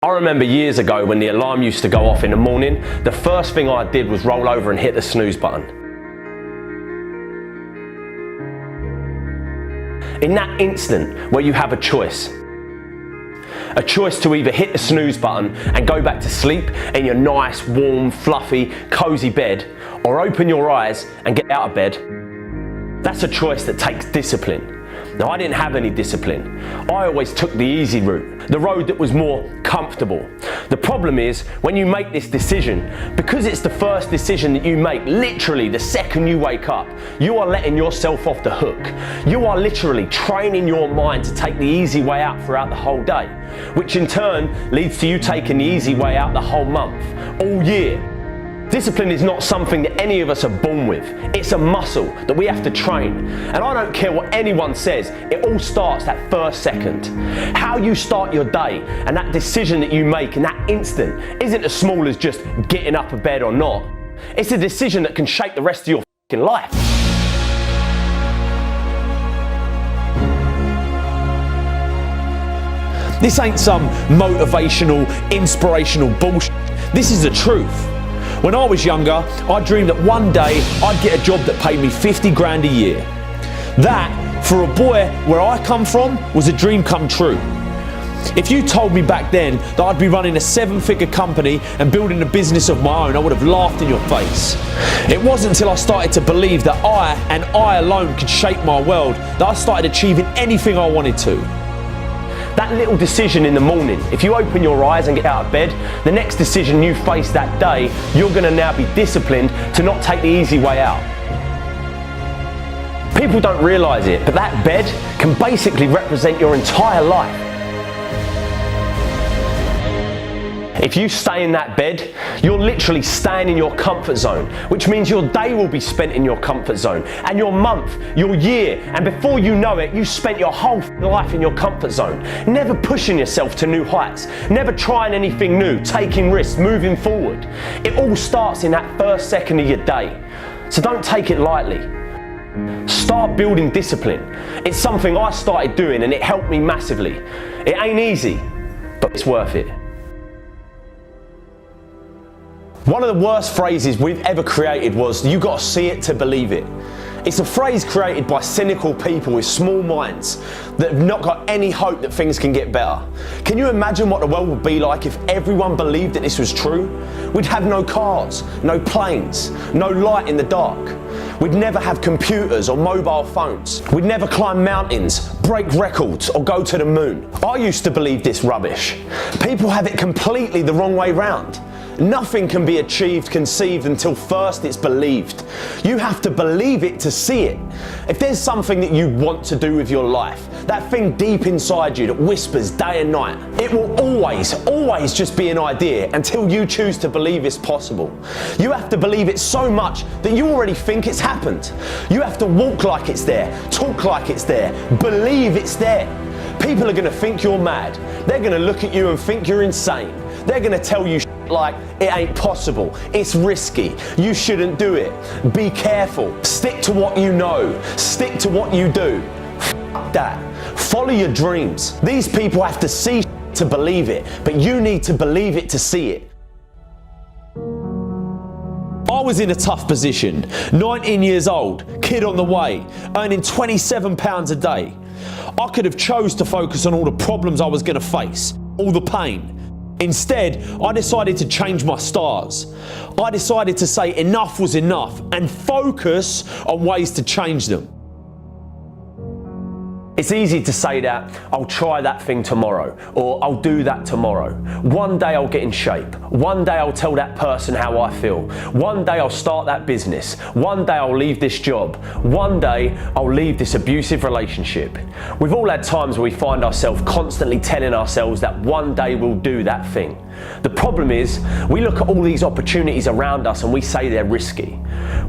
I remember years ago when the alarm used to go off in the morning, the first thing I did was roll over and hit the snooze button. In that instant where you have a choice to either hit the snooze button and go back to sleep in your nice, warm, fluffy, cozy bed, or open your eyes and get out of bed, that's a choice that takes discipline. Now, I didn't have any discipline. I always took the easy route, the road that was more comfortable. The problem is, when you make this decision, because it's the first decision that you make, literally the second you wake up, you are letting yourself off the hook. You are literally training your mind to take the easy way out throughout the whole day, which in turn leads to you taking the easy way out the whole month, all year. Discipline is not something that any of us are born with. It's a muscle that we have to train. And I don't care what anyone says, it all starts that first second. How you start your day and that decision that you make in that instant isn't as small as just getting up of bed or not. It's a decision that can shape the rest of your fucking life. This ain't some motivational, inspirational bullshit. This is the truth. When I was younger, I dreamed that one day I'd get a job that paid me 50 grand a year. That, for a boy where I come from, was a dream come true. If you told me back then that I'd be running a 7-figure company and building a business of my own, I would have laughed in your face. It wasn't until I started to believe that I, and I alone, could shape my world, that I started achieving anything I wanted to. That little decision in the morning, if you open your eyes and get out of bed, the next decision you face that day, you're going to now be disciplined to not take the easy way out. People don't realise it, but that bed can basically represent your entire life. If you stay in that bed, you're literally staying in your comfort zone, which means your day will be spent in your comfort zone, and your month, your year, and before you know it, you spent your whole life in your comfort zone, never pushing yourself to new heights, never trying anything new, taking risks, moving forward. It all starts in that first second of your day, so don't take it lightly. Start building discipline. It's something I started doing and it helped me massively. It ain't easy, but it's worth it. One of the worst phrases we've ever created was, "You gotta see it to believe it." It's a phrase created by cynical people with small minds that have not got any hope that things can get better. Can you imagine what the world would be like if everyone believed that this was true? We'd have no cars, no planes, no light in the dark. We'd never have computers or mobile phones. We'd never climb mountains, break records, or go to the moon. I used to believe this rubbish. People have it completely the wrong way round. Nothing can be achieved, conceived, until first it's believed. You have to believe it to see it. If there's something that you want to do with your life, that thing deep inside you that whispers day and night, it will always just be an idea until you choose to believe it's possible. You have to believe it so much that you already think it's happened. You have to walk like it's there, talk like it's there, believe it's there. People are going to think you're mad. They're going to look at you and think you're insane. They're going to tell you like it ain't possible, it's risky, you shouldn't do it, be careful, stick to what you know, stick to what you do. F that. Follow your dreams. These people have to see to believe it, but you need to believe it to see it. I was in a tough position, 19 years old, kid on the way, earning £27 a day. I could have chose to focus on all the problems I was going to face, all the pain. Instead, I decided to change my stars. I decided to say enough was enough and focus on ways to change them. It's easy to say that, I'll try that thing tomorrow, or I'll do that tomorrow. One day I'll get in shape. One day I'll tell that person how I feel. One day I'll start that business. One day I'll leave this job. One day I'll leave this abusive relationship. We've all had times where we find ourselves constantly telling ourselves that one day we'll do that thing. The problem is, we look at all these opportunities around us and we say they're risky.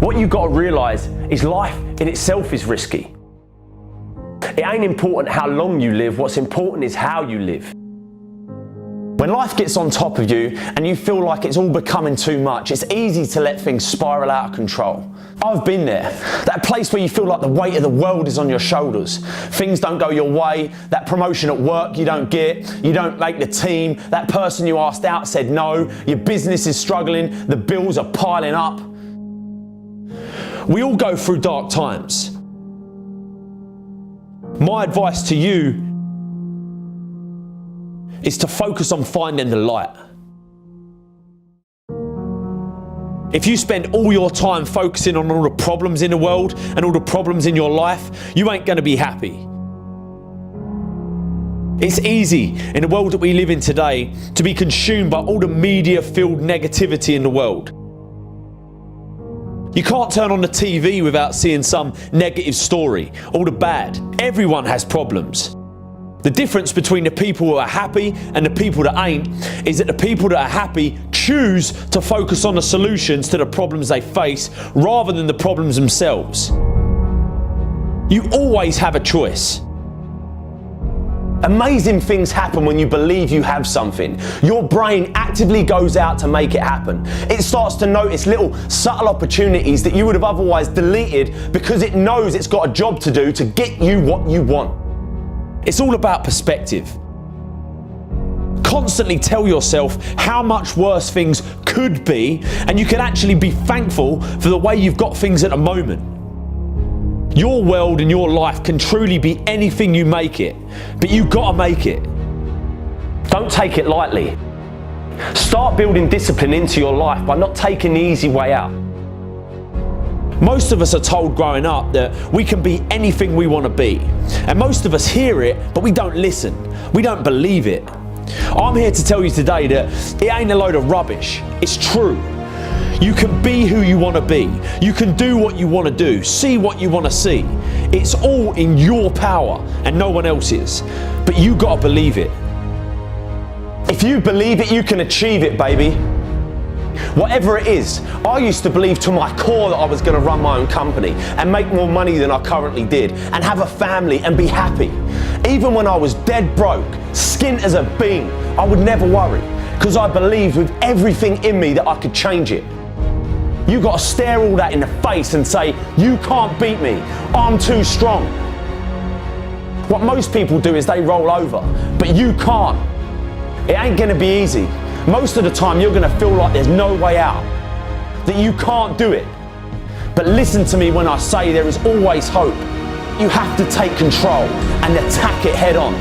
What you've got to realise is life in itself is risky. It ain't important how long you live, what's important is how you live. When life gets on top of you and you feel like it's all becoming too much, it's easy to let things spiral out of control. I've been there. That place where you feel like the weight of the world is on your shoulders. Things don't go your way. That promotion at work you don't get. You don't make the team. That person you asked out said no. Your business is struggling. The bills are piling up. We all go through dark times. My advice to you is to focus on finding the light. If you spend all your time focusing on all the problems in the world and all the problems in your life, you ain't gonna be happy. It's easy in the world that we live in today to be consumed by all the media-filled negativity in the world. You can't turn on the TV without seeing some negative story, all the bad. Everyone has problems. The difference between the people who are happy and the people that ain't is that the people that are happy choose to focus on the solutions to the problems they face rather than the problems themselves. You always have a choice. Amazing things happen when you believe you have something. Your brain actively goes out to make it happen. It starts to notice little subtle opportunities that you would have otherwise deleted because it knows it's got a job to do to get you what you want. It's all about perspective. Constantly tell yourself how much worse things could be, and you can actually be thankful for the way you've got things at the moment. Your world and your life can truly be anything you make it, but you've got to make it. Don't take it lightly. Start building discipline into your life by not taking the easy way out. Most of us are told growing up that we can be anything we want to be. And most of us hear it, but we don't listen. We don't believe it. I'm here to tell you today that it ain't a load of rubbish. It's true. You can be who you want to be. You can do what you want to do. See what you want to see. It's all in your power and no one else's. But you got to believe it. If you believe it, you can achieve it, baby. Whatever it is, I used to believe to my core that I was going to run my own company and make more money than I currently did and have a family and be happy. Even when I was dead broke, skint as a bean, I would never worry because I believed with everything in me that I could change it. You got to stare all that in the face and say, you can't beat me, I'm too strong. What most people do is they roll over, but you can't. It ain't going to be easy. Most of the time you're going to feel like there's no way out, that you can't do it. But listen to me when I say there is always hope. You have to take control and attack it head on.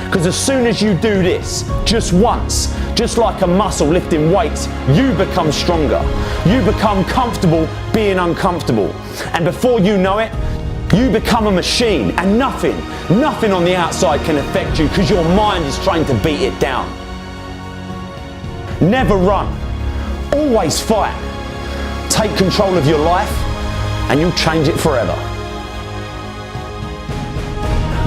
Because as soon as you do this, just once, just like a muscle lifting weights, you become stronger. You become comfortable being uncomfortable. And before you know it, you become a machine and nothing on the outside can affect you because your mind is trying to beat it down. Never run, always fight. Take control of your life and you'll change it forever.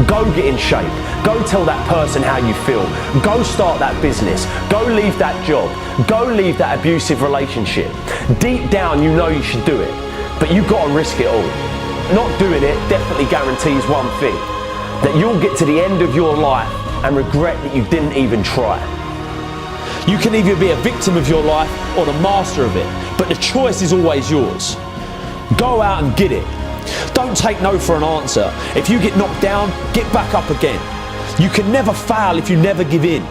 Go get in shape. Go tell that person how you feel. Go start that business. Go leave that job. Go leave that abusive relationship. Deep down you know you should do it, but you've got to risk it all. Not doing it definitely guarantees one thing, that you'll get to the end of your life and regret that you didn't even try. You can either be a victim of your life or the master of it, but the choice is always yours. Go out and get it. Don't take no for an answer. If you get knocked down, get back up again. You can never fail if you never give in.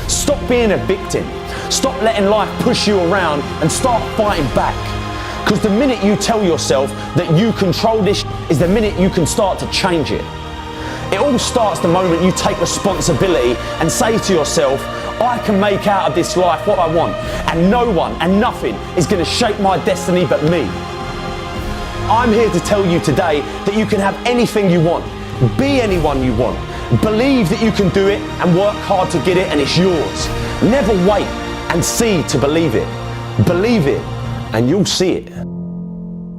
Stop being a victim. Stop letting life push you around and start fighting back. Because the minute you tell yourself that you control this is the minute you can start to change it. It all starts the moment you take responsibility and say to yourself, I can make out of this life what I want, and no one and nothing is going to shape my destiny but me. I'm here to tell you today that you can have anything you want, be anyone you want, believe that you can do it and work hard to get it and it's yours. Never wait and see to believe it. Believe it and you'll see it.